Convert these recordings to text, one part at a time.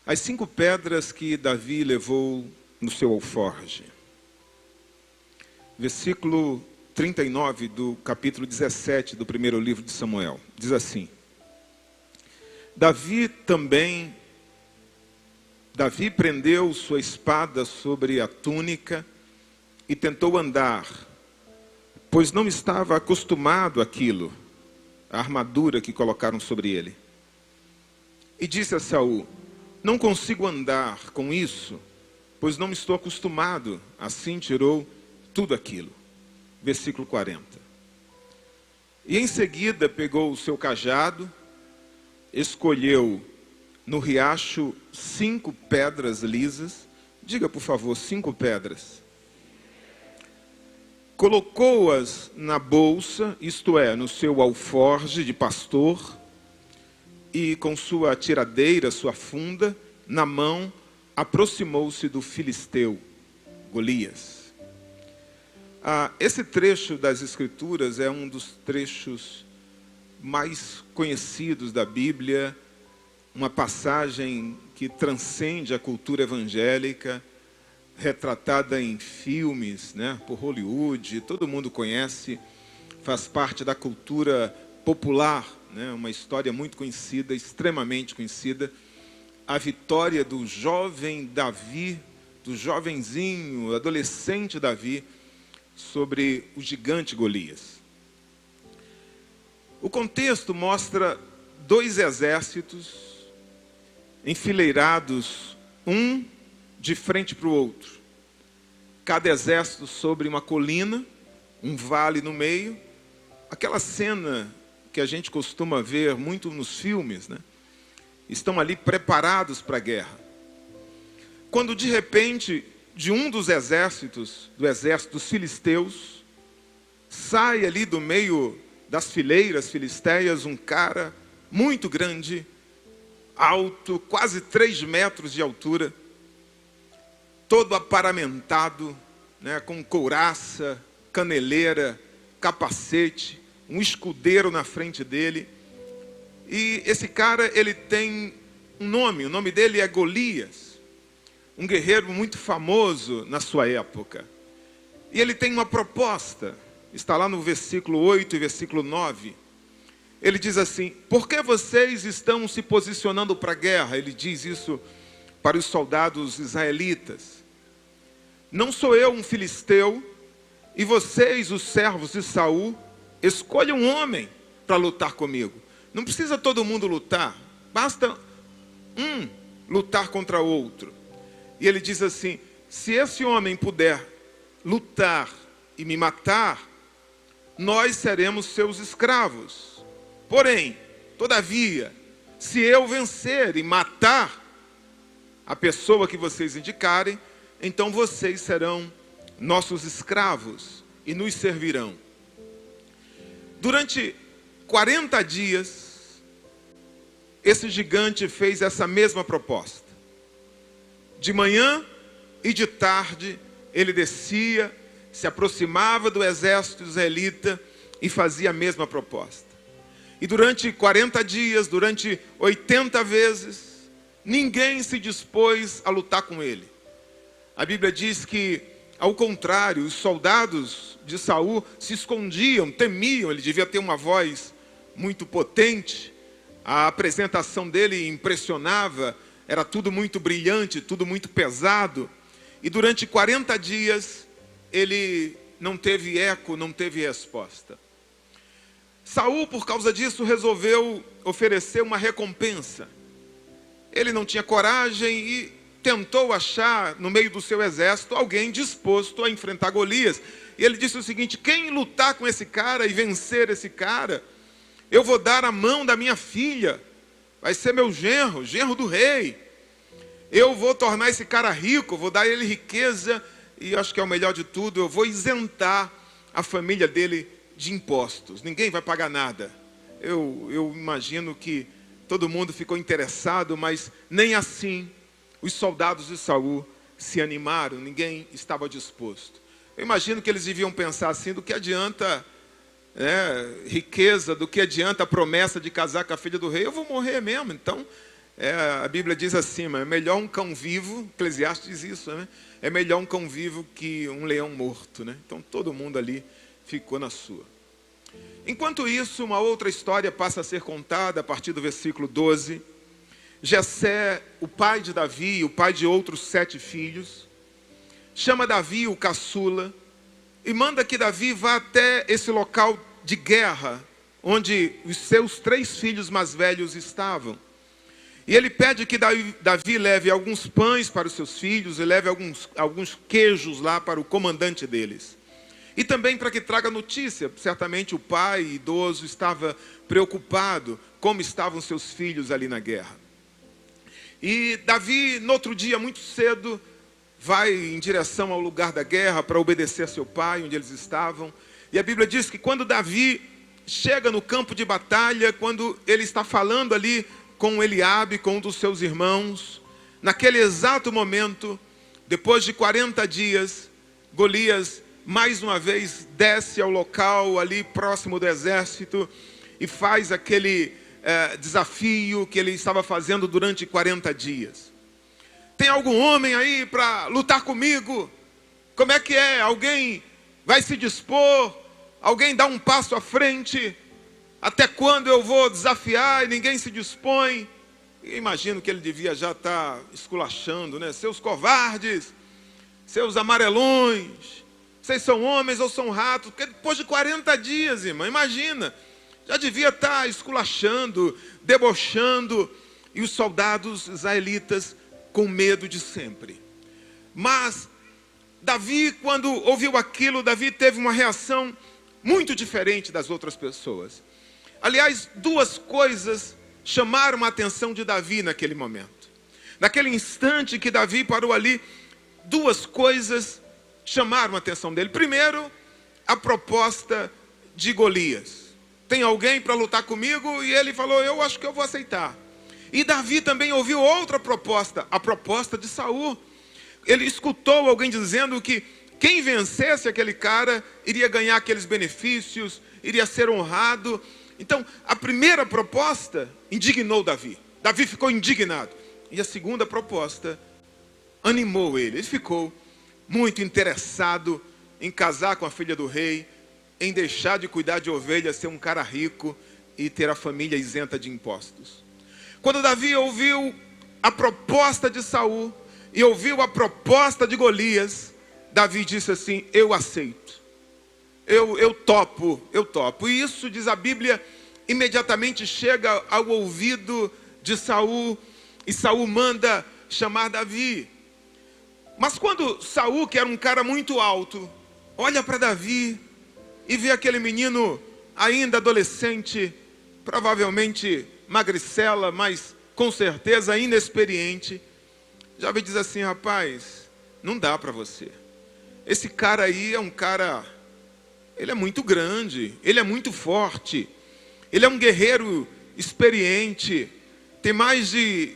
As 5 pedras que Davi levou no seu alforje. Versículo 39 do capítulo 17 do primeiro livro de Samuel. Diz assim: Davi prendeu sua espada sobre a túnica e tentou andar, pois não estava acostumado àquilo, a armadura que colocaram sobre ele. E disse a Saul: não consigo andar com isso, pois não estou acostumado. Assim tirou tudo aquilo. Versículo 40. E em seguida pegou o seu cajado, escolheu no riacho 5 pedras lisas. Diga, por favor, 5 pedras. Colocou-as na bolsa, isto é, no seu alforje de pastor, e com sua tiradeira, sua funda, na mão, aproximou-se do filisteu, Golias. Esse trecho das Escrituras é um dos trechos mais conhecidos da Bíblia, uma passagem que transcende a cultura evangélica, retratada em filmes, né, por Hollywood, todo mundo conhece, faz parte da cultura popular, né, uma história muito conhecida, extremamente conhecida, a vitória do jovem Davi, do jovenzinho, adolescente Davi, sobre o gigante Golias. O contexto mostra 2 exércitos enfileirados, um de frente para o outro. Cada exército sobre uma colina, um vale no meio. Aquela cena que a gente costuma ver muito nos filmes, né? Estão ali preparados para a guerra. Quando de repente, de um dos exércitos, do exército dos filisteus, sai ali do meio das fileiras filisteias um cara muito grande, alto, quase 3 metros de altura, todo aparamentado, né, com couraça, caneleira, capacete, um escudeiro na frente dele. E esse cara, ele tem um nome, o nome dele é Golias, um guerreiro muito famoso na sua época. E ele tem uma proposta, está lá no versículo 8 e versículo 9. Ele diz assim: por que vocês estão se posicionando para a guerra? Ele diz isso para os soldados israelitas. Não sou eu um filisteu, e vocês, os servos de Saul, escolham um homem para lutar comigo. Não precisa todo mundo lutar, basta um lutar contra outro. E ele diz assim: se esse homem puder lutar e me matar, nós seremos seus escravos. Porém, todavia, se eu vencer e matar a pessoa que vocês indicarem, então vocês serão nossos escravos e nos servirão. Durante 40 dias, esse gigante fez essa mesma proposta. De manhã e de tarde, ele descia, se aproximava do exército israelita e fazia a mesma proposta. E durante 40 dias, durante 80 vezes, ninguém se dispôs a lutar com ele. A Bíblia diz que, ao contrário, os soldados de Saul se escondiam, temiam. Ele devia ter uma voz muito potente. A apresentação dele impressionava, era tudo muito brilhante, tudo muito pesado. E durante 40 dias, ele não teve eco, não teve resposta. Saul, por causa disso, resolveu oferecer uma recompensa. Ele não tinha coragem e tentou achar no meio do seu exército alguém disposto a enfrentar Golias. E ele disse o seguinte: quem lutar com esse cara e vencer esse cara, eu vou dar a mão da minha filha, vai ser meu genro, genro do rei. Eu vou tornar esse cara rico, vou dar a ele riqueza, e acho que é o melhor de tudo, eu vou isentar a família dele de impostos. Ninguém vai pagar nada. Eu imagino que todo mundo ficou interessado, mas nem assim os soldados de Saul se animaram, ninguém estava disposto. Eu imagino que eles deviam pensar assim: do que adianta riqueza, do que adianta a promessa de casar com a filha do rei? Eu vou morrer mesmo, então A Bíblia diz assim, é melhor um cão vivo, Eclesiastes diz isso, né? É melhor um cão vivo que um leão morto, né? Então todo mundo ali ficou na sua. Enquanto isso, uma outra história passa a ser contada a partir do versículo 12. Jessé, o pai de Davi, o pai de outros 7 filhos, chama Davi, o caçula, e manda que Davi vá até esse local de guerra, onde os seus 3 filhos mais velhos estavam. E ele pede que Davi leve alguns pães para os seus filhos e leve alguns queijos lá para o comandante deles. E também para que traga notícia. Certamente o pai idoso estava preocupado como estavam seus filhos ali na guerra. E Davi, no outro dia, muito cedo, vai em direção ao lugar da guerra para obedecer a seu pai, onde eles estavam. E a Bíblia diz que quando Davi chega no campo de batalha, quando ele está falando ali com Eliabe, com um dos seus irmãos, naquele exato momento, depois de 40 dias, Golias mais uma vez desce ao local ali próximo do exército e faz aquele desafio que ele estava fazendo durante 40 dias. Tem algum homem aí para lutar comigo? Como é que é? Alguém vai se dispor? Alguém dá um passo à frente? Até quando eu vou desafiar e ninguém se dispõe? E imagino que ele devia já estar esculachando, né? Seus covardes, seus amarelões, vocês são homens ou são ratos? Porque depois de 40 dias, irmão, imagina, já devia estar esculachando, debochando, e os soldados israelitas com medo de sempre. Mas Davi, quando ouviu aquilo, Davi teve uma reação muito diferente das outras pessoas. Aliás, 2 coisas chamaram a atenção de Davi naquele momento. Naquele instante que Davi parou ali, 2 coisas chamaram a atenção dele. Primeiro, a proposta de Golias. Tem alguém para lutar comigo? E ele falou, eu acho que eu vou aceitar. E Davi também ouviu outra proposta, a proposta de Saul. Ele escutou alguém dizendo que quem vencesse aquele cara iria ganhar aqueles benefícios, iria ser honrado. Então, a primeira proposta indignou Davi. Davi ficou indignado. E a segunda proposta animou ele. Ele ficou muito interessado em casar com a filha do rei, em deixar de cuidar de ovelhas, ser um cara rico e ter a família isenta de impostos. Quando Davi ouviu a proposta de Saul e ouviu a proposta de Golias, Davi disse assim, eu aceito. Eu topo. E isso, diz a Bíblia, imediatamente chega ao ouvido de Saul, e Saul manda chamar Davi. Mas quando Saul, que era um cara muito alto, olha para Davi e vê aquele menino ainda adolescente, provavelmente magricela, mas com certeza inexperiente, já diz assim, rapaz, não dá para você. Esse cara aí é um cara, ele é muito grande, ele é muito forte, ele é um guerreiro experiente, tem mais de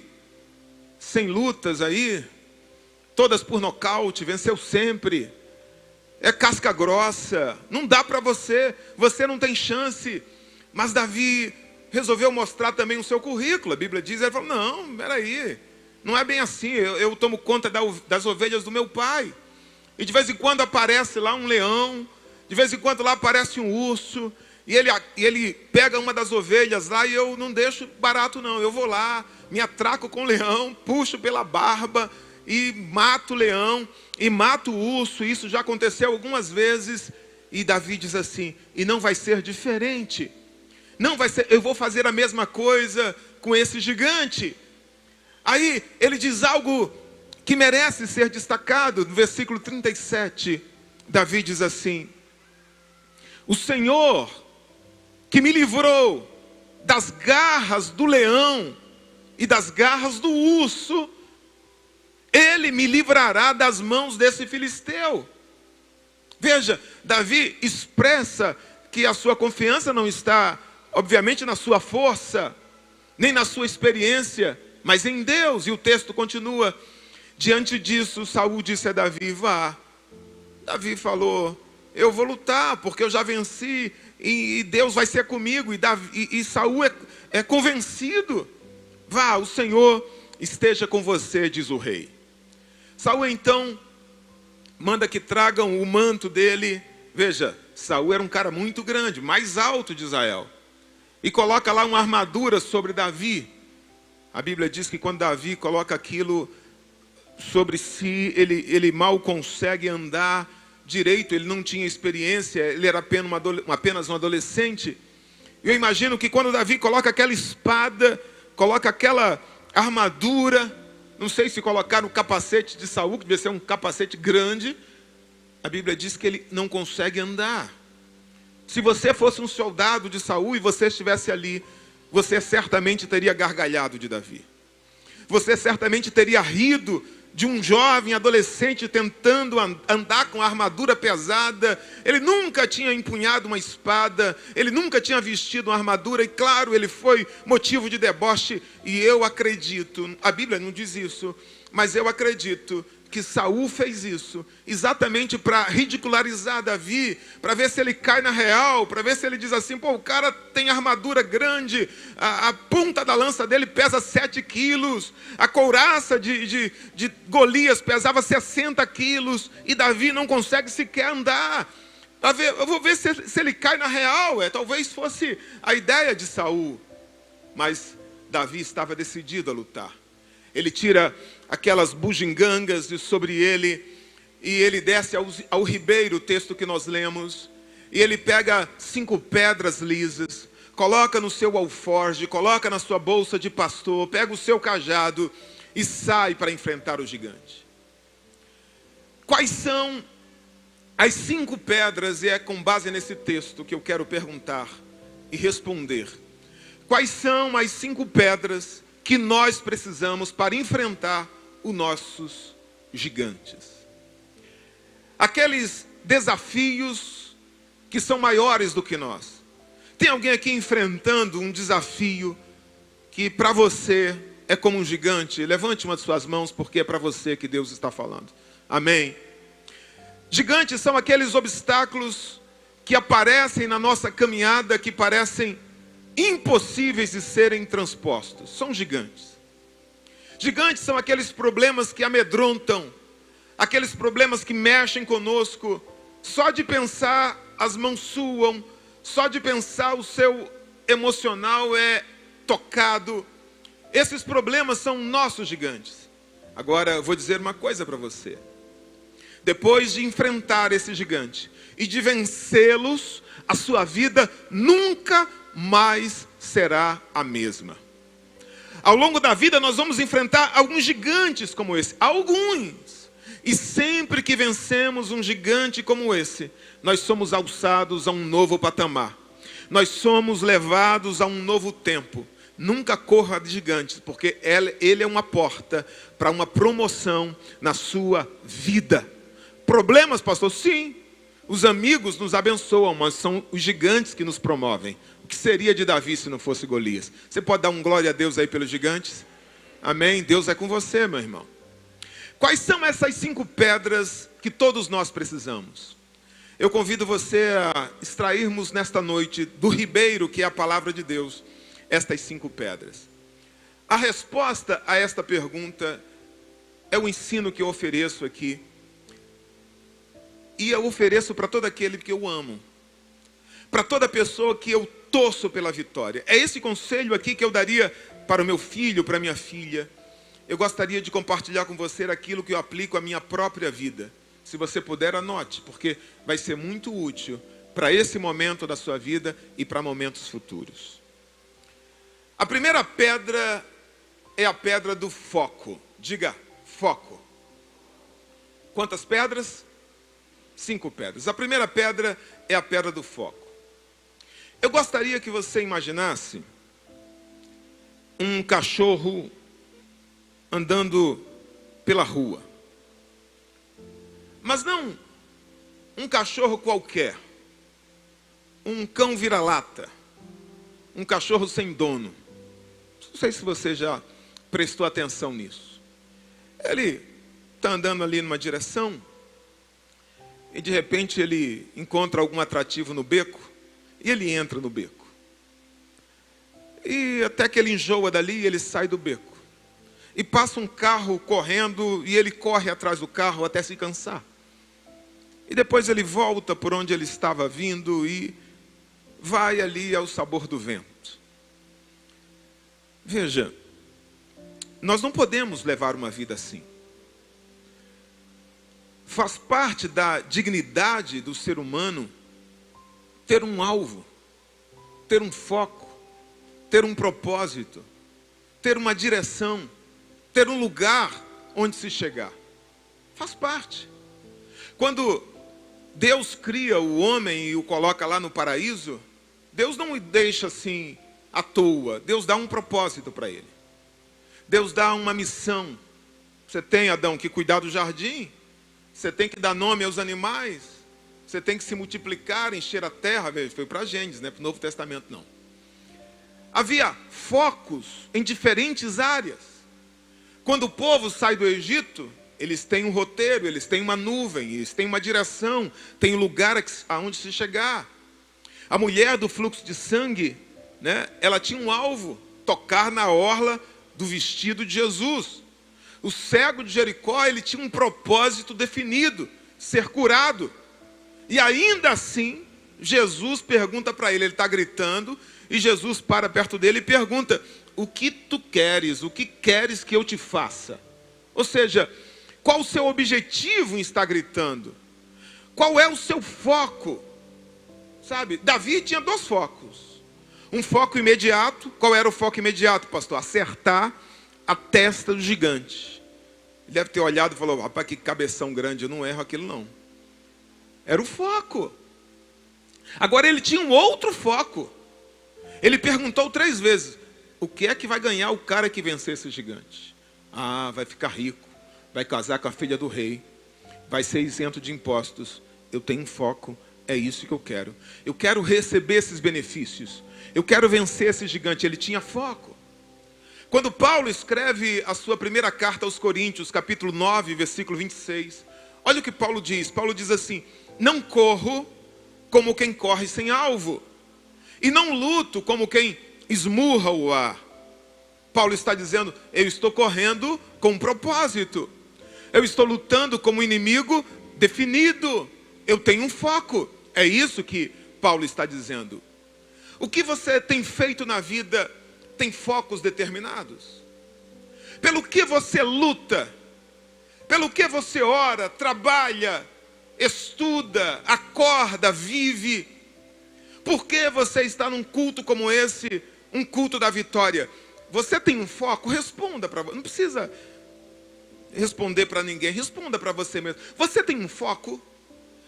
100 lutas aí, todas por nocaute, venceu sempre, é casca grossa, não dá para você, você não tem chance. Mas Davi resolveu mostrar também o seu currículo. A Bíblia diz, ele falou, não, peraí, não é bem assim, eu tomo conta das ovelhas do meu pai. E de vez em quando aparece lá um leão, de vez em quando lá aparece um urso, e ele pega uma das ovelhas lá e eu não deixo barato não, eu vou lá, me atraco com o leão, puxo pela barba e mato o leão, e mato o urso. Isso já aconteceu algumas vezes. E Davi diz assim, e não vai ser diferente. Não vai ser, eu vou fazer a mesma coisa com esse gigante. Aí ele diz algo que merece ser destacado. No versículo 37, Davi diz assim, o Senhor que me livrou das garras do leão e das garras do urso, Ele me livrará das mãos desse filisteu. Veja, Davi expressa que a sua confiança não está, obviamente, na sua força, nem na sua experiência, mas em Deus. E o texto continua, diante disso, Saul disse a Davi, vá. Davi falou, eu vou lutar, porque eu já venci, e Deus vai ser comigo. E Saul é convencido. Vá, o Senhor esteja com você, diz o rei. Saul então manda que tragam o manto dele. Veja, Saul era um cara muito grande, mais alto de Israel. E coloca lá uma armadura sobre Davi. A Bíblia diz que quando Davi coloca aquilo sobre si, ele mal consegue andar direito, ele não tinha experiência, ele era apenas um adolescente. Eu imagino que quando Davi coloca aquela espada, coloca aquela armadura, não sei se colocaram o capacete de Saul, que devia ser um capacete grande, a Bíblia diz que ele não consegue andar. Se você fosse um soldado de Saul e você estivesse ali, você certamente teria gargalhado de Davi. Você certamente teria rido de um jovem adolescente tentando andar com armadura pesada. Ele nunca tinha empunhado uma espada, ele nunca tinha vestido uma armadura, e claro, ele foi motivo de deboche. E eu acredito, a Bíblia não diz isso, mas eu acredito que Saul fez isso exatamente para ridicularizar Davi, para ver se ele cai na real, para ver se ele diz assim: pô, o cara tem armadura grande, a ponta da lança dele pesa 7 quilos, a couraça de Golias pesava 60 quilos, e Davi não consegue sequer andar. Eu vou ver se ele cai na real. Talvez fosse a ideia de Saul, mas Davi estava decidido a lutar. Ele tira aquelas bugigangas de sobre ele, e ele desce ao ribeiro, o texto que nós lemos, e ele pega 5 pedras lisas, coloca no seu alforje, coloca na sua bolsa de pastor, pega o seu cajado e sai para enfrentar o gigante. Quais são as 5 pedras? E é com base nesse texto que eu quero perguntar e responder. Quais são as 5 pedras que nós precisamos para enfrentar os nossos gigantes? Aqueles desafios que são maiores do que nós. Tem alguém aqui enfrentando um desafio que para você é como um gigante? Levante uma de suas mãos, porque é para você que Deus está falando. Amém? Gigantes são aqueles obstáculos que aparecem na nossa caminhada, que parecem impossíveis de serem transpostos. São gigantes. Gigantes são aqueles problemas que amedrontam, aqueles problemas que mexem conosco. Só de pensar as mãos suam, só de pensar o seu emocional é tocado. Esses problemas são nossos gigantes. Agora eu vou dizer uma coisa para você. Depois de enfrentar esse gigante e de vencê-los, a sua vida nunca mais será a mesma. Ao longo da vida nós vamos enfrentar alguns gigantes como esse, alguns. E sempre que vencemos um gigante como esse, nós somos alçados a um novo patamar. Nós somos levados a um novo tempo. Nunca corra de gigantes, porque ele é uma porta para uma promoção na sua vida. Problemas, pastor? Sim. Os amigos nos abençoam, mas são os gigantes que nos promovem. O que seria de Davi se não fosse Golias? Você pode dar um glória a Deus aí pelos gigantes? Amém? Deus é com você, meu irmão. Quais são essas 5 pedras que todos nós precisamos? Eu convido você a extrairmos nesta noite do ribeiro, que é a palavra de Deus, estas 5 pedras. A resposta a esta pergunta é o ensino que eu ofereço aqui. E eu ofereço para todo aquele que eu amo. Para toda pessoa que eu torço pela vitória. É esse conselho aqui que eu daria para o meu filho, para a minha filha. Eu gostaria de compartilhar com você aquilo que eu aplico à minha própria vida. Se você puder, anote, porque vai ser muito útil para esse momento da sua vida e para momentos futuros. A primeira pedra é a pedra do foco. Diga, foco. Quantas pedras? 5 pedras. A primeira pedra é a pedra do foco. Eu gostaria que você imaginasse um cachorro andando pela rua. Mas não um cachorro qualquer. Um cão vira-lata. Um cachorro sem dono. Não sei se você já prestou atenção nisso. Ele está andando ali numa direção e de repente ele encontra algum atrativo no beco e ele entra no beco. E até que ele enjoa dali e ele sai do beco. E passa um carro correndo e ele corre atrás do carro até se cansar. E depois ele volta por onde ele estava vindo e vai ali ao sabor do vento. Veja, nós não podemos levar uma vida assim. Faz parte da dignidade do ser humano ter um alvo, ter um foco, ter um propósito, ter uma direção, ter um lugar onde se chegar. Faz parte. Quando Deus cria o homem e o coloca lá no paraíso, Deus não o deixa assim à toa. Deus dá um propósito para ele. Deus dá uma missão. Você tem, Adão, que cuidar do jardim. Você tem que dar nome aos animais. Você tem que se multiplicar, encher a terra. Foi para Gênesis, não é para o Novo Testamento, não. Havia focos em diferentes áreas. Quando o povo sai do Egito, eles têm um roteiro, eles têm uma nuvem, eles têm uma direção, tem um lugar aonde se chegar. A mulher do fluxo de sangue, né, ela tinha um alvo, tocar na orla do vestido de Jesus. O cego de Jericó, ele tinha um propósito definido, ser curado. E ainda assim, Jesus pergunta para ele está gritando, e Jesus para perto dele e pergunta, o que tu queres? O que queres que eu te faça? Ou seja, qual o seu objetivo em estar gritando? Qual é o seu foco? Sabe, Davi tinha 2 focos. Um foco imediato. Qual era o foco imediato, pastor? Acertar a testa do gigante. Ele deve ter olhado e falou, rapaz, que cabeção grande, eu não erro aquilo não. Era o foco. Agora ele tinha um outro foco. Ele perguntou 3 vezes, o que é que vai ganhar o cara que vencer esse gigante? Ah, vai ficar rico, vai casar com a filha do rei, vai ser isento de impostos. Eu tenho um foco, é isso que eu quero. Eu quero receber esses benefícios. Eu quero vencer esse gigante. Ele tinha foco. Quando Paulo escreve a sua primeira carta aos Coríntios, capítulo 9, versículo 26, olha o que Paulo diz. Paulo diz assim, não corro como quem corre sem alvo, e não luto como quem esmurra o ar. Paulo está dizendo, eu estou correndo com um propósito. Eu estou lutando como um inimigo definido. Eu tenho um foco. É isso que Paulo está dizendo. O que você tem feito na vida tem focos determinados? Pelo que você luta? Pelo que você ora, trabalha, estuda, acorda, vive? Por que você está num culto como esse, um culto da vitória? Você tem um foco? Responda para você. Não precisa responder para ninguém, responda para você mesmo. Você tem um foco?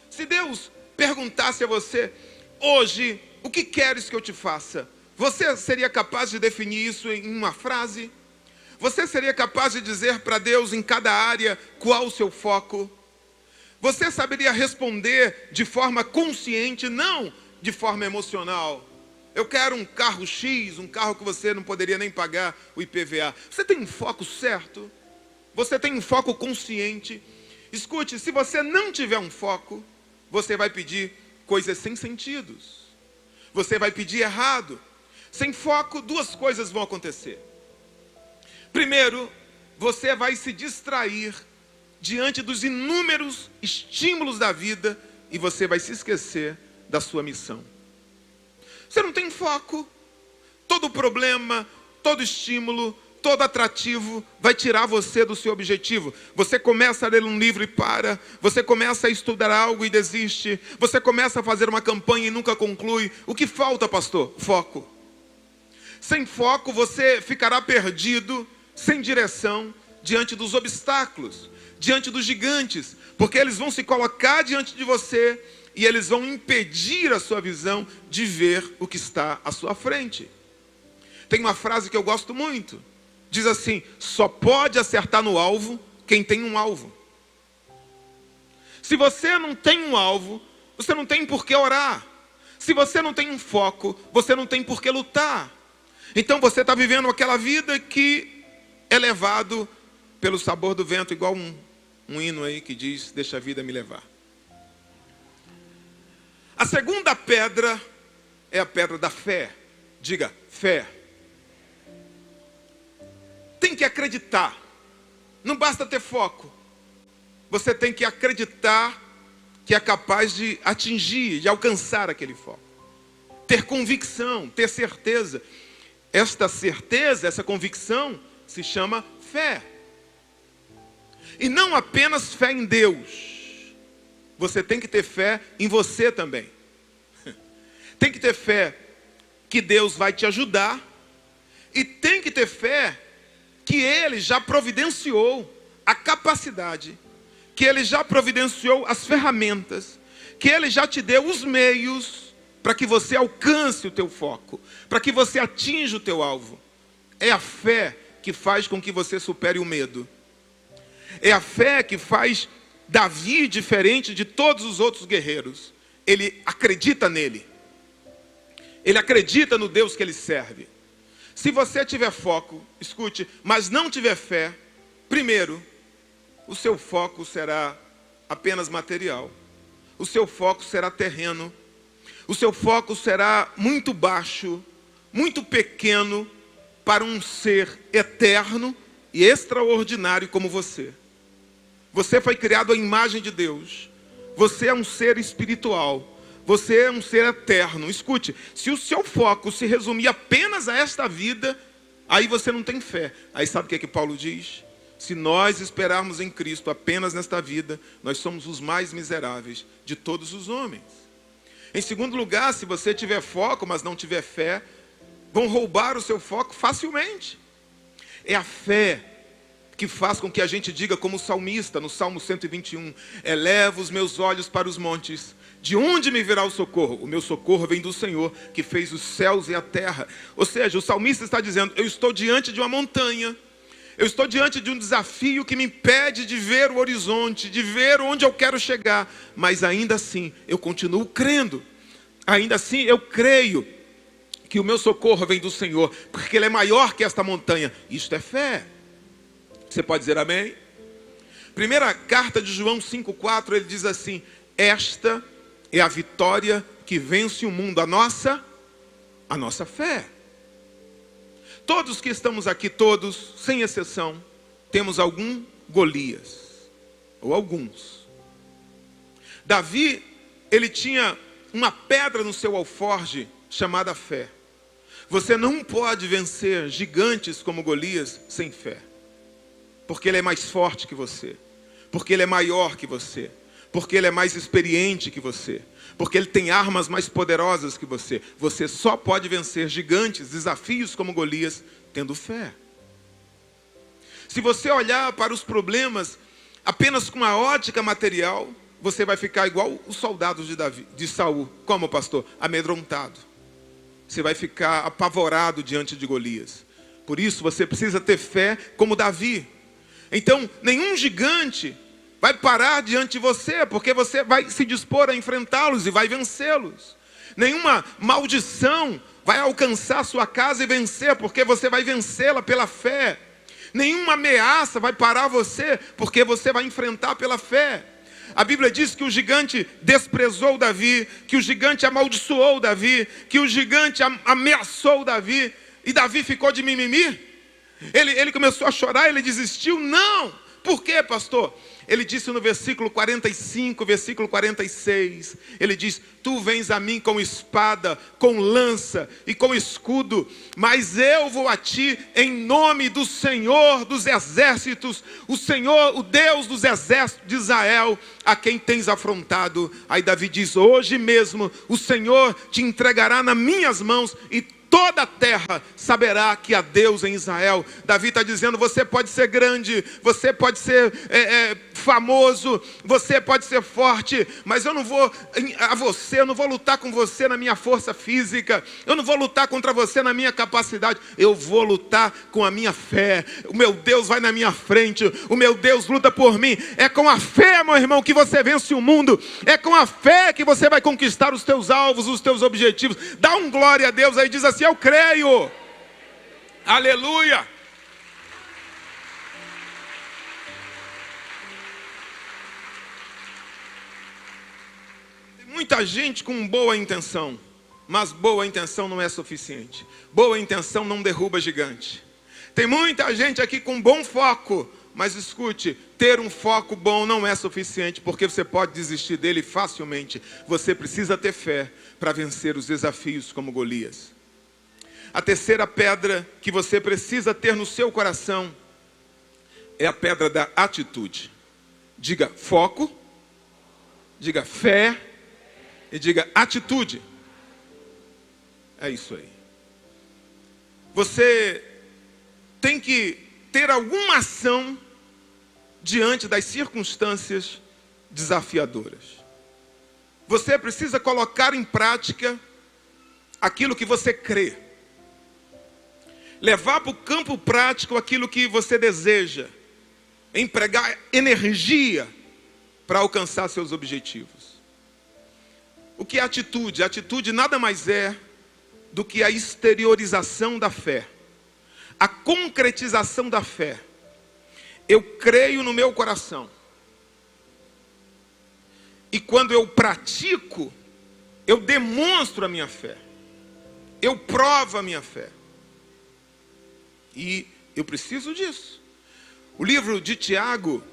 Se Deus perguntasse a você, hoje, o que queres que eu te faça? Você seria capaz de definir isso em uma frase? Você seria capaz de dizer para Deus em cada área qual o seu foco? Você saberia responder de forma consciente, não de forma emocional. Eu quero um carro X, um carro que você não poderia nem pagar o IPVA. Você tem um foco certo? Você tem um foco consciente? Escute, se você não tiver um foco, você vai pedir coisas sem sentidos. Você vai pedir errado. Sem foco, 2 coisas vão acontecer. Primeiro, você vai se distrair diante dos inúmeros estímulos da vida e você vai se esquecer da sua missão. Você não tem foco. Todo problema, todo estímulo, todo atrativo vai tirar você do seu objetivo. Você começa a ler um livro e para. Você começa a estudar algo e desiste. Você começa a fazer uma campanha e nunca conclui. O que falta, pastor? Foco. Sem foco você ficará perdido, sem direção, diante dos obstáculos, diante dos gigantes, porque eles vão se colocar diante de você e eles vão impedir a sua visão de ver o que está à sua frente. Tem uma frase que eu gosto muito, diz assim, só pode acertar no alvo quem tem um alvo. Se você não tem um alvo, você não tem por que orar. Se você não tem um foco, você não tem por que lutar. Então você está vivendo aquela vida que é levado pelo sabor do vento, igual um hino aí que diz, deixa a vida me levar. A segunda pedra é a pedra da fé. Diga, fé. tem que acreditar. Não basta ter foco. Você tem que acreditar que é capaz de atingir, de alcançar aquele foco. Ter convicção, ter certeza. Esta certeza, essa convicção, se chama fé. E não apenas fé em Deus. Você tem que ter fé em você também. Tem que ter fé que Deus vai te ajudar. E tem que ter fé que Ele já providenciou a capacidade, que Ele já providenciou as ferramentas, que Ele já te deu os meios para que você alcance o teu foco, para que você atinja o teu alvo. É a fé que faz com que você supere o medo. É a fé que faz Davi diferente de todos os outros guerreiros. Ele acredita nele. Ele acredita no Deus que ele serve. Se você tiver foco, escute, mas não tiver fé, primeiro, o seu foco será apenas material. O seu foco será terreno. O seu foco será muito baixo, muito pequeno para um ser eterno e extraordinário como você. Você foi criado à imagem de Deus. Você é um ser espiritual. Você é um ser eterno. Escute, se o seu foco se resumir apenas a esta vida, aí você não tem fé. Aí sabe o que Paulo diz? Se nós esperarmos em Cristo apenas nesta vida, nós somos os mais miseráveis de todos os homens. Em segundo lugar, se você tiver foco, mas não tiver fé, vão roubar o seu foco facilmente. É a fé que faz com que a gente diga como o salmista, no Salmo 121, eleva os meus olhos para os montes, de onde me virá o socorro? O meu socorro vem do Senhor, que fez os céus e a terra. Ou seja, o salmista está dizendo, eu estou diante de uma montanha, eu estou diante de um desafio que me impede de ver o horizonte, de ver onde eu quero chegar, mas ainda assim, eu continuo crendo, ainda assim eu creio que o meu socorro vem do Senhor, porque Ele é maior que esta montanha. Isto é fé. Você pode dizer amém? Primeira carta de João 5,4, ele diz assim, esta é a vitória que vence o mundo, a nossa fé. Todos que estamos aqui, todos, sem exceção, temos algum Golias, ou alguns. Davi, ele tinha uma pedra no seu alforje chamada fé. Você não pode vencer gigantes como Golias sem fé. Porque ele é mais forte que você. Porque ele é maior que você. Porque ele é mais experiente que você. Porque ele tem armas mais poderosas que você. Você só pode vencer gigantes, desafios como Golias, tendo fé. Se você olhar para os problemas apenas com uma ótica material, você vai ficar igual os soldados de Saul. Como, pastor? Amedrontado. Você vai ficar apavorado diante de Golias. Por isso você precisa ter fé como Davi. Então, nenhum gigante vai parar diante de você, porque você vai se dispor a enfrentá-los e vai vencê-los. Nenhuma maldição vai alcançar a sua casa e vencer, porque você vai vencê-la pela fé. Nenhuma ameaça vai parar você, porque você vai enfrentar pela fé. A Bíblia diz que o gigante desprezou Davi, que o gigante amaldiçoou Davi, que o gigante ameaçou Davi, e Davi ficou de mimimi. Ele começou a chorar, ele desistiu? Não! Por quê, pastor? Ele disse no versículo 45, versículo 46, ele diz, tu vens a mim com espada, com lança e com escudo, mas eu vou a ti em nome do Senhor dos exércitos, o Senhor, o Deus dos exércitos de Israel, a quem tens afrontado. Aí Davi diz, hoje mesmo o Senhor te entregará nas minhas mãos e toda a terra saberá que há Deus em Israel. Davi está dizendo, você pode ser grande, você pode ser famoso, você pode ser forte, mas eu não vou eu não vou lutar com você na minha força física, eu não vou lutar contra você na minha capacidade, eu vou lutar com a minha fé. O meu Deus vai na minha frente, o meu Deus luta por mim. É com a fé, meu irmão, que você vence o mundo, é com a fé que você vai conquistar os teus alvos, os teus objetivos. Dá um glória a Deus aí, diz assim, eu creio. Aleluia. Tem muita gente com boa intenção, mas boa intenção não é suficiente. Boa intenção não derruba gigante. Tem muita gente aqui com bom foco, mas escute, ter um foco bom não é suficiente, porque você pode desistir dele facilmente. Você precisa ter fé para vencer os desafios como Golias. A terceira pedra que você precisa ter no seu coração é a pedra da atitude. Diga foco, diga fé e diga atitude. É isso aí. Você tem que ter alguma ação diante das circunstâncias desafiadoras. Você precisa colocar em prática aquilo que você crê. Levar para o campo prático aquilo que você deseja. Empregar energia para alcançar seus objetivos. O que é atitude? Atitude nada mais é do que a exteriorização da fé. A concretização da fé. Eu creio no meu coração. E quando eu pratico, eu demonstro a minha fé. Eu provo a minha fé. E eu preciso disso. O livro de Tiago,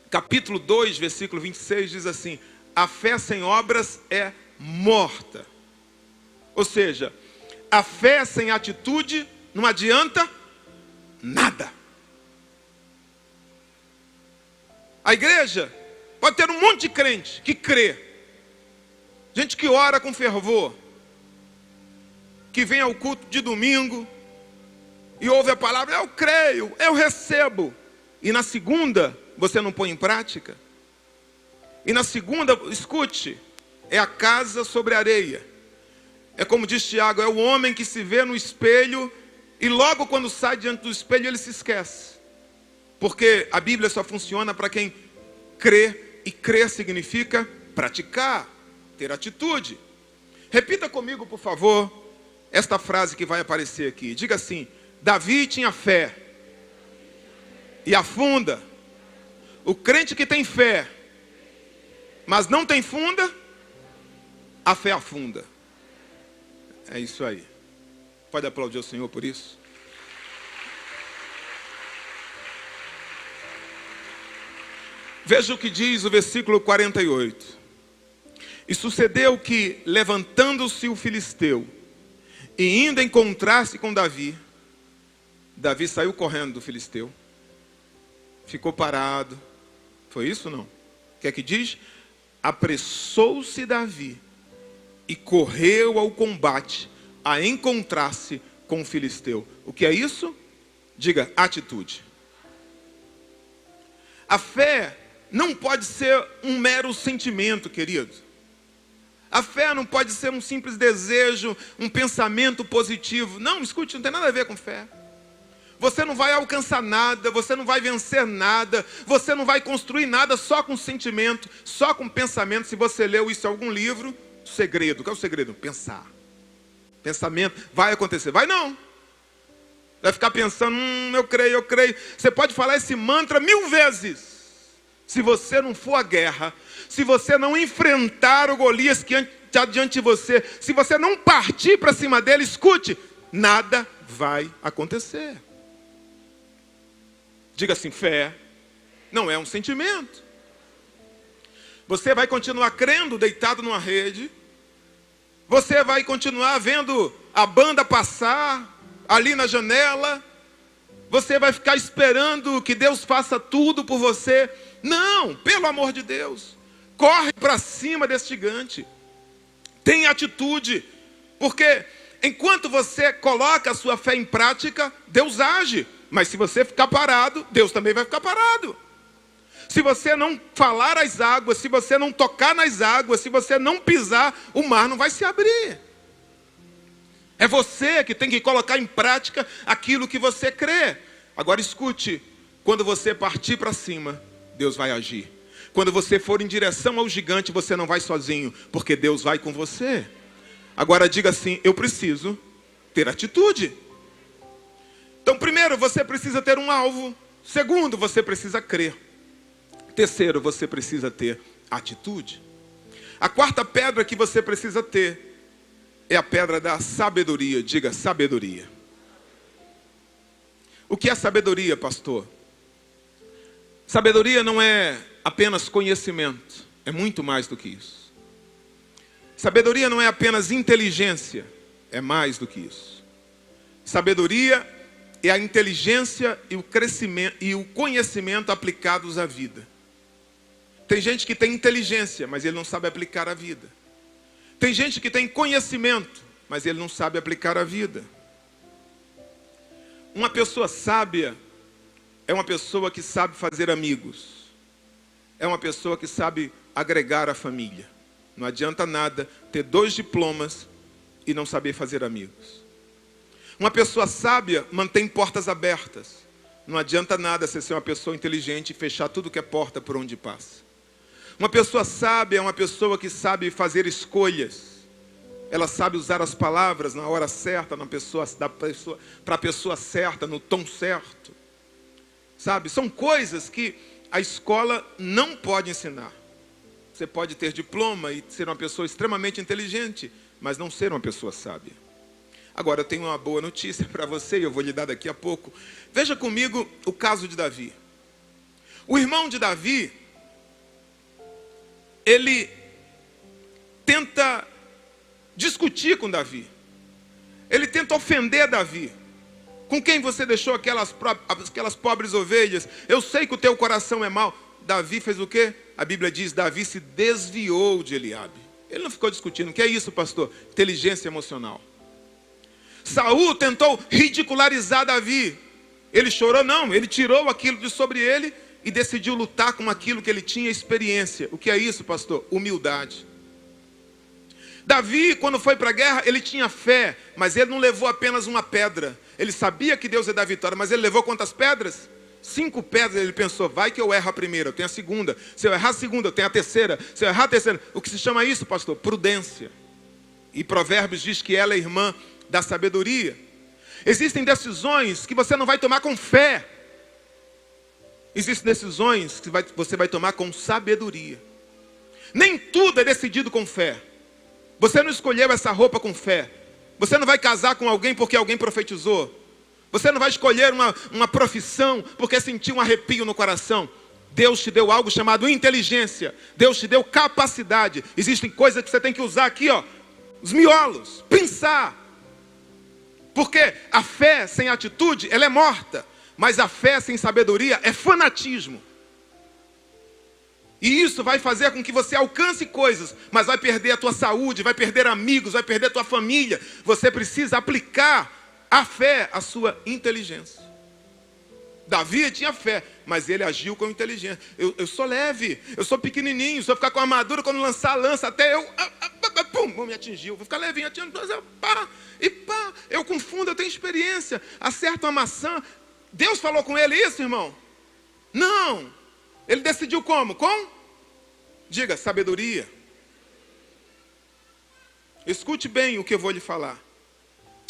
capítulo 2, versículo 26, diz assim: a fé sem obras é morta. Ou seja, a fé sem atitude não adianta nada. A igreja pode ter um monte de crente que crê. Gente que ora com fervor. Que vem ao culto de domingo e ouve a palavra, eu creio, eu recebo. E na segunda, você não põe em prática. E na segunda, escute, é a casa sobre a areia. É como diz Tiago, é o homem que se vê no espelho e logo quando sai diante do espelho ele se esquece. Porque a Bíblia só funciona para quem crê, e crer significa praticar, ter atitude. Repita comigo, por favor, esta frase que vai aparecer aqui. Diga assim: Davi tinha fé e afunda. O crente que tem fé, mas não tem funda, a fé afunda. É isso aí. Pode aplaudir o Senhor por isso? Veja o que diz o versículo 48. E sucedeu que, levantando-se o filisteu e indo encontrar-se com Davi, Davi saiu correndo do filisteu, ficou parado. Foi isso ou não? O que é que diz? Apressou-se Davi e correu ao combate a encontrar-se com o filisteu. O que é isso? Diga, atitude. A fé não pode ser um mero sentimento, querido. A fé não pode ser um simples desejo, um pensamento positivo. Não, escute, não tem nada a ver com fé. Você não vai alcançar nada, você não vai vencer nada, você não vai construir nada só com sentimento, só com pensamento. Se você leu isso em algum livro, segredo. Qual é o segredo? Pensar. Pensamento, vai acontecer. Vai não. Vai ficar pensando, eu creio, eu creio. Você pode falar esse mantra 1000 vezes. Se você não for à guerra, se você não enfrentar o Golias que está diante de você, se você não partir para cima dele, escute, nada vai acontecer. Diga assim, fé não é um sentimento. Você vai continuar crendo deitado numa rede, você vai continuar vendo a banda passar ali na janela, você vai ficar esperando que Deus faça tudo por você. Não, pelo amor de Deus, corre para cima desse gigante, tem atitude, porque enquanto você coloca a sua fé em prática, Deus age, mas se você ficar parado, Deus também vai ficar parado. Se você não falar às águas, se você não tocar nas águas, se você não pisar, o mar não vai se abrir. É você que tem que colocar em prática aquilo que você crê. Agora escute, quando você partir para cima, Deus vai agir. Quando você for em direção ao gigante, você não vai sozinho, porque Deus vai com você. Agora diga assim, eu preciso ter atitude. Então, primeiro, você precisa ter um alvo. Segundo, você precisa crer. Terceiro, você precisa ter atitude. A quarta pedra que você precisa ter é a pedra da sabedoria. Diga, sabedoria. O que é sabedoria, pastor? Sabedoria não é apenas conhecimento, é muito mais do que isso. Sabedoria não é apenas inteligência, é mais do que isso. Sabedoria é a inteligência e o crescimento e o conhecimento aplicados à vida. Tem gente que tem inteligência, mas ele não sabe aplicar a vida. Tem gente que tem conhecimento, mas ele não sabe aplicar a vida. Uma pessoa sábia é uma pessoa que sabe fazer amigos. É uma pessoa que sabe agregar a família. Não adianta nada ter 2 diplomas e não saber fazer amigos. Uma pessoa sábia mantém portas abertas. Não adianta nada você ser uma pessoa inteligente e fechar tudo que é porta por onde passa. Uma pessoa sábia é uma pessoa que sabe fazer escolhas. Ela sabe usar as palavras na hora certa, para a pessoa certa, no tom certo. Sabe? São coisas que a escola não pode ensinar. Você pode ter diploma e ser uma pessoa extremamente inteligente, mas não ser uma pessoa sábia. Agora, eu tenho uma boa notícia para você, e eu vou lhe dar daqui a pouco. Veja comigo o caso de Davi. O irmão de Davi, ele tenta discutir com Davi. Ele tenta ofender Davi. Com quem você deixou aquelas pobres ovelhas? Eu sei que o teu coração é mau. Davi fez o quê? A Bíblia diz, Davi se desviou de Eliabe. Ele não ficou discutindo. O que é isso, pastor? Inteligência emocional. Saul tentou ridicularizar Davi. Ele chorou? Não. Ele tirou aquilo de sobre ele e decidiu lutar com aquilo que ele tinha experiência. O que é isso, pastor? Humildade. Davi, quando foi para a guerra, ele tinha fé, mas ele não levou apenas uma pedra. Ele sabia que Deus ia dar vitória, mas ele levou quantas pedras? 5 pedras. Ele pensou, vai que eu erro a primeira, eu tenho a segunda. Se eu errar a segunda, eu tenho a terceira. Se eu errar a terceira, o que se chama isso, pastor? Prudência. E Provérbios diz que ela é irmã da sabedoria. Existem decisões que você não vai tomar com fé. Existem decisões que você vai tomar com sabedoria. Nem tudo é decidido com fé. Você não escolheu essa roupa com fé. Você não vai casar com alguém porque alguém profetizou. Você não vai escolher uma profissão porque sentiu um arrepio no coração. Deus te deu algo chamado inteligência. Deus te deu capacidade. Existem coisas que você tem que usar aqui, ó, os miolos, pensar. Porque a fé sem atitude, ela é morta. Mas a fé sem sabedoria é fanatismo. E isso vai fazer com que você alcance coisas, mas vai perder a tua saúde, vai perder amigos, vai perder a tua família. Você precisa aplicar a fé à sua inteligência. Davi tinha fé, mas ele agiu com inteligência. Eu sou leve, eu sou pequenininho, se eu ficar com armadura, quando lançar a lança, até eu... Pum, me atingiu. Vou ficar levinho, pá, e pá. Eu confundo, eu tenho experiência. Acerto uma maçã. Deus falou com ele isso, irmão? Não. Ele decidiu como? Com? Diga, sabedoria. Escute bem o que eu vou lhe falar.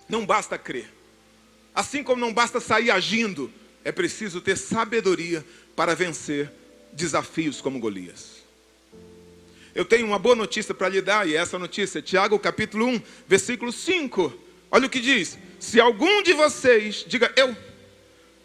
Não basta crer. Assim como não basta sair agindo, é preciso ter sabedoria para vencer desafios como Golias. Eu tenho uma boa notícia para lhe dar, e essa notícia é Tiago capítulo 1, versículo 5. Olha o que diz. Se algum de vocês, diga eu,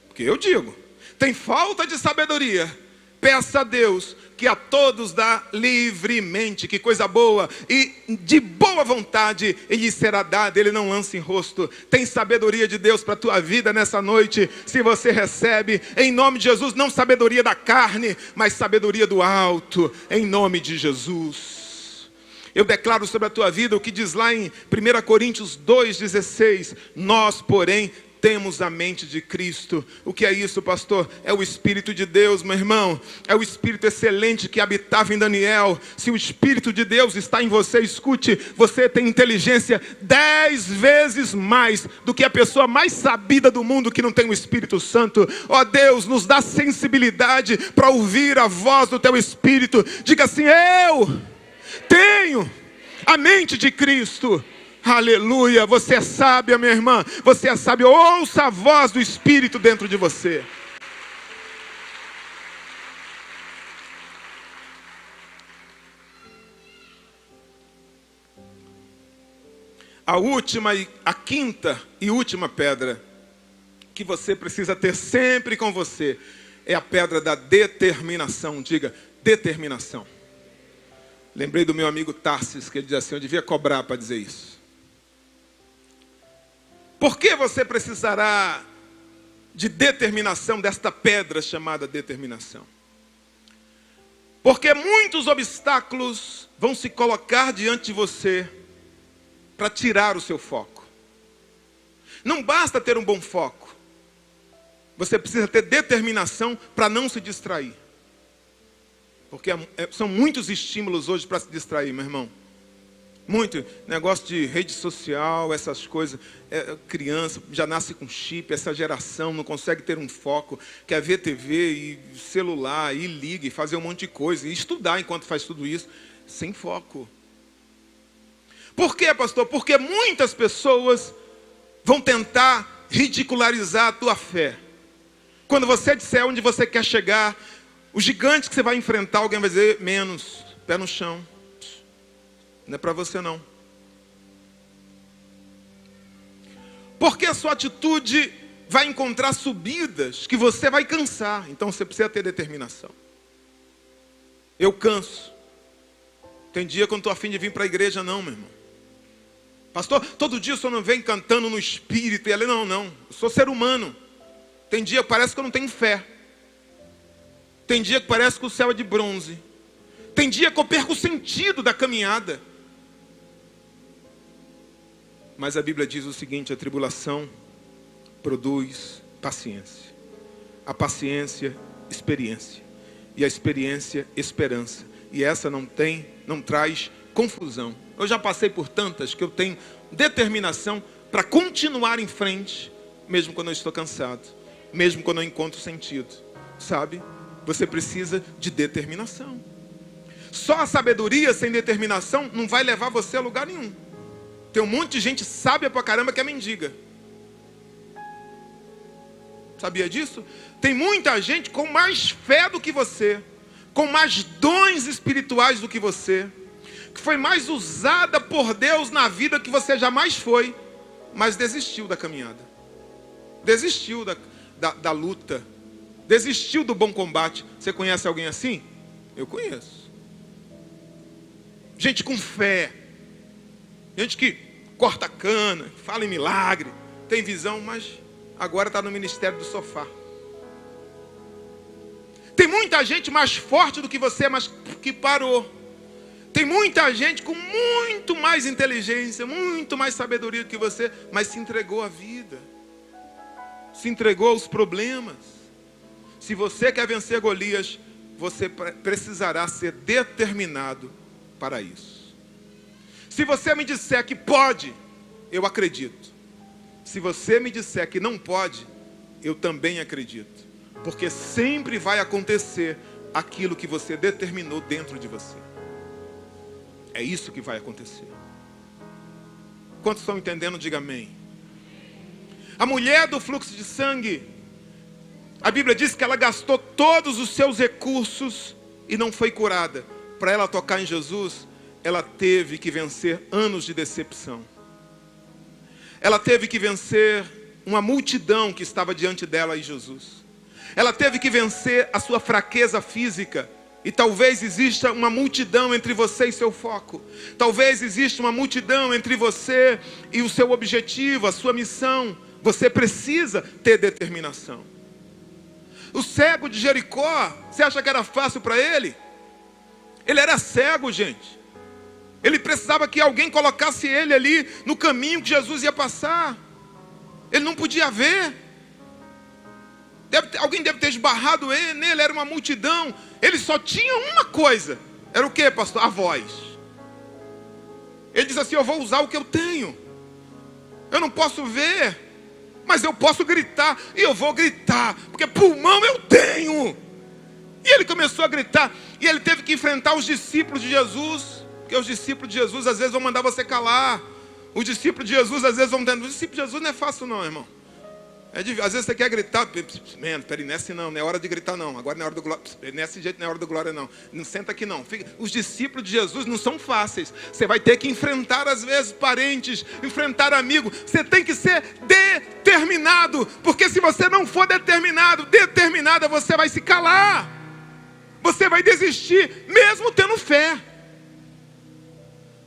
porque eu digo, tem falta de sabedoria, peça a Deus que a todos dá livremente. Que coisa boa. E de boa vontade Ele será dado. Ele não lança em rosto. Tem sabedoria de Deus para a tua vida nessa noite. Se você recebe, em nome de Jesus, não sabedoria da carne, mas sabedoria do alto, em nome de Jesus. Eu declaro sobre a tua vida o que diz lá em 1 Coríntios 2,16. Nós, porém, temos a mente de Cristo. O que é isso, pastor? É o Espírito de Deus, meu irmão. É o Espírito excelente que habitava em Daniel. Se o Espírito de Deus está em você, escute, você tem inteligência 10 vezes mais do que a pessoa mais sabida do mundo que não tem o Espírito Santo. Ó Deus, nos dá sensibilidade para ouvir a voz do teu Espírito. Diga assim, eu tenho a mente de Cristo. Aleluia, você é sábia, minha irmã. Você é sábia, ouça a voz do Espírito dentro de você. A quinta e última pedra que você precisa ter sempre com você é a pedra da determinação. Diga, determinação. Lembrei do meu amigo Tarsis, que ele dizia assim, eu devia cobrar para dizer isso. Por que você precisará de determinação, desta pedra chamada determinação? Porque muitos obstáculos vão se colocar diante de você para tirar o seu foco. Não basta ter um bom foco. Você precisa ter determinação para não se distrair. Porque são muitos estímulos hoje para se distrair, meu irmão. Muito. Negócio de rede social, essas coisas. Criança já nasce com chip, essa geração não consegue ter um foco. Quer ver TV e celular, e liga, e fazer um monte de coisa. E estudar enquanto faz tudo isso. Sem foco. Por quê, pastor? Porque muitas pessoas vão tentar ridicularizar a tua fé. Quando você disser onde você quer chegar, o gigante que você vai enfrentar, alguém vai dizer, menos, pé no chão. Não é para você não. Porque a sua atitude vai encontrar subidas que você vai cansar. Então você precisa ter determinação. Eu canso. Tem dia que eu não estou a fim de vir para a igreja não, meu irmão. Pastor, todo dia o senhor não vem cantando no espírito. E ela, não. Eu sou ser humano. Tem dia que parece que eu não tenho fé. Tem dia que parece que o céu é de bronze. Tem dia que eu perco o sentido da caminhada. Mas a Bíblia diz o seguinte, a tribulação produz paciência. A paciência, experiência. E a experiência, esperança. E essa não traz confusão. Eu já passei por tantas que eu tenho determinação para continuar em frente, mesmo quando eu estou cansado. Mesmo quando eu encontro sentido. Sabe? Você precisa de determinação. Só a sabedoria sem determinação não vai levar você a lugar nenhum. Tem um monte de gente sábia pra caramba que é mendiga. Sabia disso? Tem muita gente com mais fé do que você, com mais dons espirituais do que você, que foi mais usada por Deus na vida que você jamais foi, mas desistiu da caminhada. Desistiu da luta. Desistiu do bom combate. Você conhece alguém assim? Eu conheço. Gente com fé. Gente que corta cana, fala em milagre, tem visão, mas agora está no ministério do sofá. Tem muita gente mais forte do que você, mas que parou. Tem muita gente com muito mais inteligência, muito mais sabedoria do que você, mas se entregou à vida. Se entregou aos problemas. Se você quer vencer Golias, você precisará ser determinado para isso. Se você me disser que pode, eu acredito. Se você me disser que não pode, eu também acredito. Porque sempre vai acontecer aquilo que você determinou dentro de você. É isso que vai acontecer. Quantos estão entendendo? Diga amém. A mulher do fluxo de sangue, a Bíblia diz que ela gastou todos os seus recursos e não foi curada. Para ela tocar em Jesus, ela teve que vencer anos de decepção. Ela teve que vencer uma multidão que estava diante dela e Jesus. Ela teve que vencer a sua fraqueza física. E talvez exista uma multidão entre você e seu foco. Talvez exista uma multidão entre você e o seu objetivo, a sua missão. Você precisa ter determinação. O cego de Jericó, você acha que era fácil para ele? Ele era cego, gente. Ele precisava que alguém colocasse ele ali no caminho que Jesus ia passar. Ele não podia ver. Alguém deve ter esbarrado ele, nele, era uma multidão. Ele só tinha uma coisa. Era o que, pastor? A voz. Ele diz assim, eu vou usar o que eu tenho. Eu não posso ver, mas eu posso gritar. E eu vou gritar, porque pulmão eu tenho. E ele começou a gritar. E ele teve que enfrentar os discípulos de Jesus. Porque os discípulos de Jesus às vezes vão mandar você calar. Os discípulos de Jesus às vezes vão dizendo, os discípulos de Jesus não é fácil não, irmão. Às vezes você quer gritar, peraí, nesse não é hora de gritar não, agora não é hora do glória, nesse jeito não é hora do glória não, não senta aqui não. Os discípulos de Jesus não são fáceis, você vai ter que enfrentar às vezes parentes, enfrentar amigos, você tem que ser determinado. determinado, porque se você não for determinada, você vai se calar. Você vai desistir, mesmo tendo fé.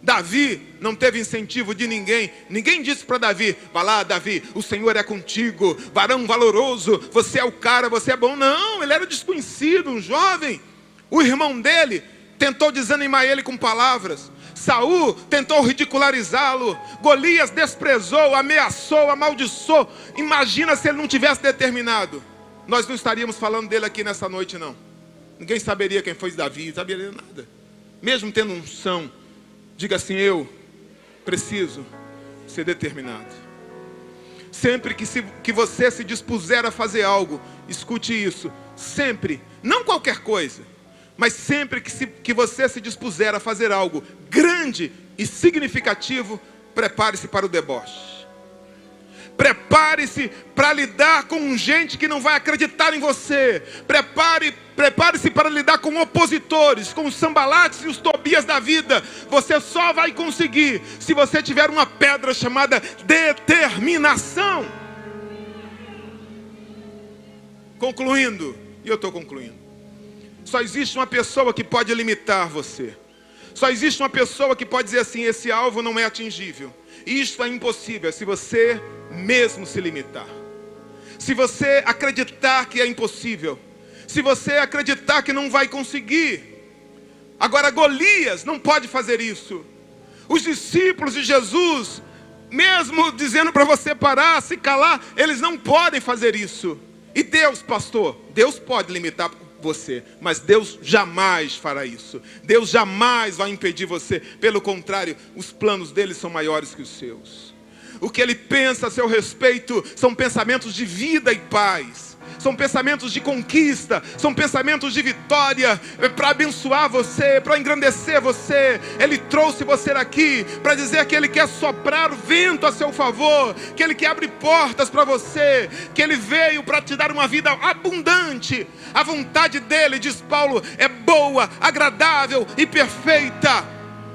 Davi não teve incentivo de ninguém. Ninguém disse para Davi: vai lá, Davi, o Senhor é contigo, varão valoroso, você é o cara, você é bom. Não, ele era desconhecido, um jovem. O irmão dele tentou desanimar ele com palavras. Saul tentou ridicularizá-lo. Golias desprezou, ameaçou, amaldiçoou. Imagina se ele não tivesse determinado. Nós não estaríamos falando dele aqui nessa noite, não. Ninguém saberia quem foi Davi, não saberia nada. Mesmo tendo unção, diga assim: eu preciso ser determinado. Sempre que você se dispuser a fazer algo, escute isso. Sempre, não qualquer coisa, mas sempre que você se dispuser a fazer algo grande e significativo, prepare-se para o deboche. Prepare-se para lidar com gente que não vai acreditar em você. Prepare-se para lidar com opositores, com os Sambalates e os Tobias da vida. Você só vai conseguir se você tiver uma pedra chamada determinação. Concluindo, e eu estou concluindo. Só existe uma pessoa que pode limitar você. Só existe uma pessoa que pode dizer assim: esse alvo não é atingível. Isto é impossível. Se você mesmo se limitar, se você acreditar que é impossível, se você acreditar que não vai conseguir. Agora, Golias não pode fazer isso. Os discípulos de Jesus, mesmo dizendo para você parar, se calar, eles não podem fazer isso. E Deus, pastor, Deus pode limitar você, mas Deus jamais fará isso. Deus jamais vai impedir você. Pelo contrário, os planos dele são maiores que os seus. O que ele pensa a seu respeito são pensamentos de vida e paz. São pensamentos de conquista, são pensamentos de vitória, para abençoar você, para engrandecer você. Ele trouxe você aqui para dizer que ele quer soprar o vento a seu favor, que ele quer abrir portas para você, que ele veio para te dar uma vida abundante. A vontade dele, diz Paulo, é boa, agradável e perfeita.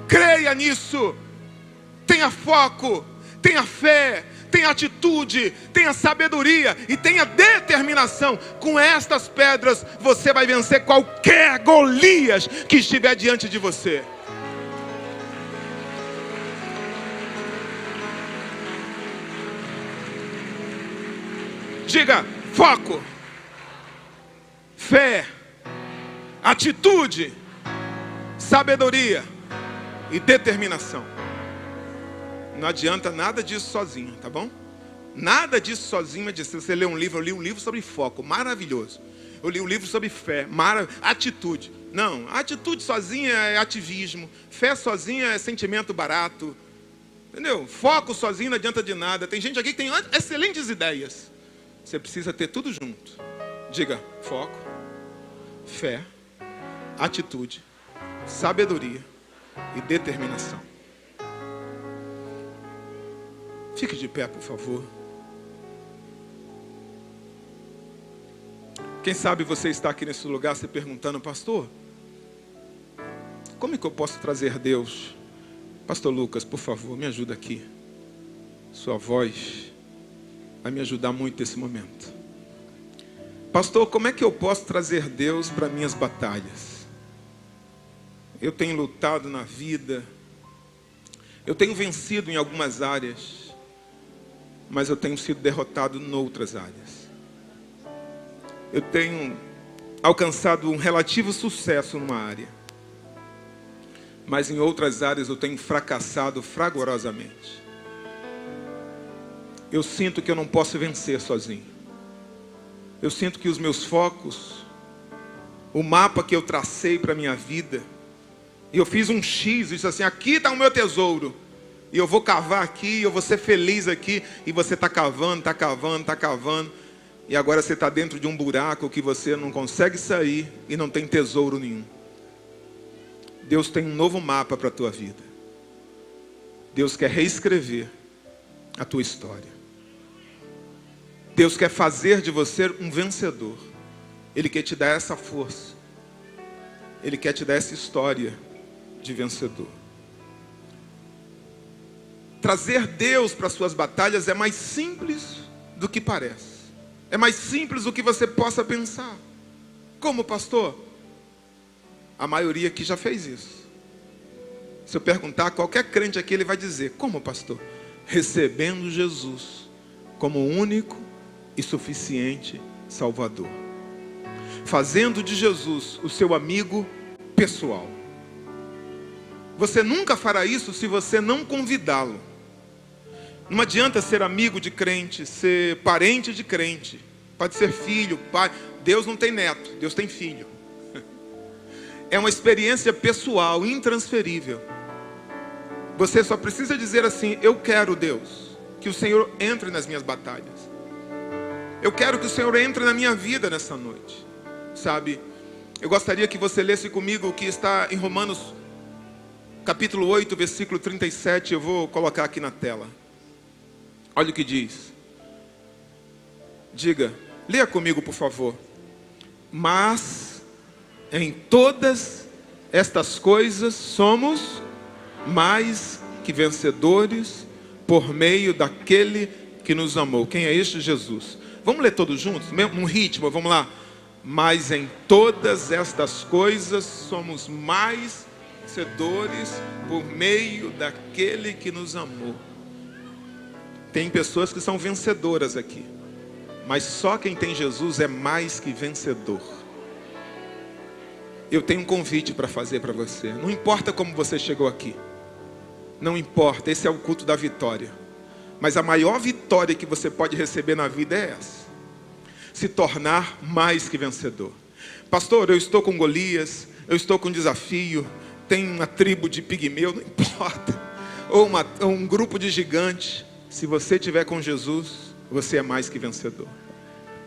Creia nisso. Tenha foco, tenha fé, tenha atitude, tenha sabedoria e tenha determinação. Com estas pedras você vai vencer qualquer Golias que estiver diante de você. Diga: foco, fé, atitude, sabedoria e determinação. Não adianta nada disso sozinho, tá bom? Nada disso sozinho. Mas se você lê um livro, eu li um livro sobre foco, maravilhoso. Eu li um livro sobre fé, atitude. Não, atitude sozinha é ativismo. Fé sozinha é sentimento barato. Entendeu? Foco sozinho não adianta de nada. Tem gente aqui que tem excelentes ideias. Você precisa ter tudo junto. Diga: foco, fé, atitude, sabedoria e determinação. Fique de pé, por favor. Quem sabe você está aqui nesse lugar se perguntando: pastor, como é que eu posso trazer Deus? Pastor Lucas, por favor, me ajuda aqui. Sua voz vai me ajudar muito nesse momento. Pastor, como é que eu posso trazer Deus para minhas batalhas? Eu tenho lutado na vida, eu tenho vencido em algumas áreas, mas eu tenho sido derrotado em outras áreas. Eu tenho alcançado um relativo sucesso numa área, mas em outras áreas eu tenho fracassado fragorosamente. Eu sinto que eu não posso vencer sozinho. Eu sinto que os meus focos, o mapa que eu tracei para a minha vida, e eu fiz um X, e disse assim: aqui está o meu tesouro. E eu vou cavar aqui, eu vou ser feliz aqui. E você está cavando, está cavando, está cavando. E agora você está dentro de um buraco que você não consegue sair e não tem tesouro nenhum. Deus tem um novo mapa para a tua vida. Deus quer reescrever a tua história. Deus quer fazer de você um vencedor. Ele quer te dar essa força. Ele quer te dar essa história de vencedor. Trazer Deus para suas batalhas é mais simples do que parece. É mais simples do que você possa pensar. Como, pastor? A maioria aqui já fez isso. Se eu perguntar, qualquer crente aqui, ele vai dizer: como, pastor? Recebendo Jesus como o único e suficiente Salvador. Fazendo de Jesus o seu amigo pessoal. Você nunca fará isso se você não convidá-lo. Não adianta ser amigo de crente, ser parente de crente. Pode ser filho, pai. Deus não tem neto, Deus tem filho. É uma experiência pessoal, intransferível. Você só precisa dizer assim: eu quero, Deus, que o Senhor entre nas minhas batalhas. Eu quero que o Senhor entre na minha vida nessa noite. Sabe, eu gostaria que você lesse comigo o que está em Romanos capítulo 8, versículo 37. Eu vou colocar aqui na tela. Olha o que diz. Diga, leia comigo, por favor. Mas em todas estas coisas somos mais que vencedores por meio daquele que nos amou. Quem é este? Jesus. Vamos ler todos juntos, num ritmo, vamos lá. Mas em todas estas coisas somos mais vencedores por meio daquele que nos amou. Tem pessoas que são vencedoras aqui, mas só quem tem Jesus é mais que vencedor. Eu tenho um convite para fazer para você. Não importa como você chegou aqui, não importa, esse é o culto da vitória. Mas a maior vitória que você pode receber na vida é essa: se tornar mais que vencedor. Pastor, eu estou com Golias, eu estou com um desafio, tem uma tribo de pigmeu, não importa, ou um grupo de gigantes. Se você estiver com Jesus, você é mais que vencedor.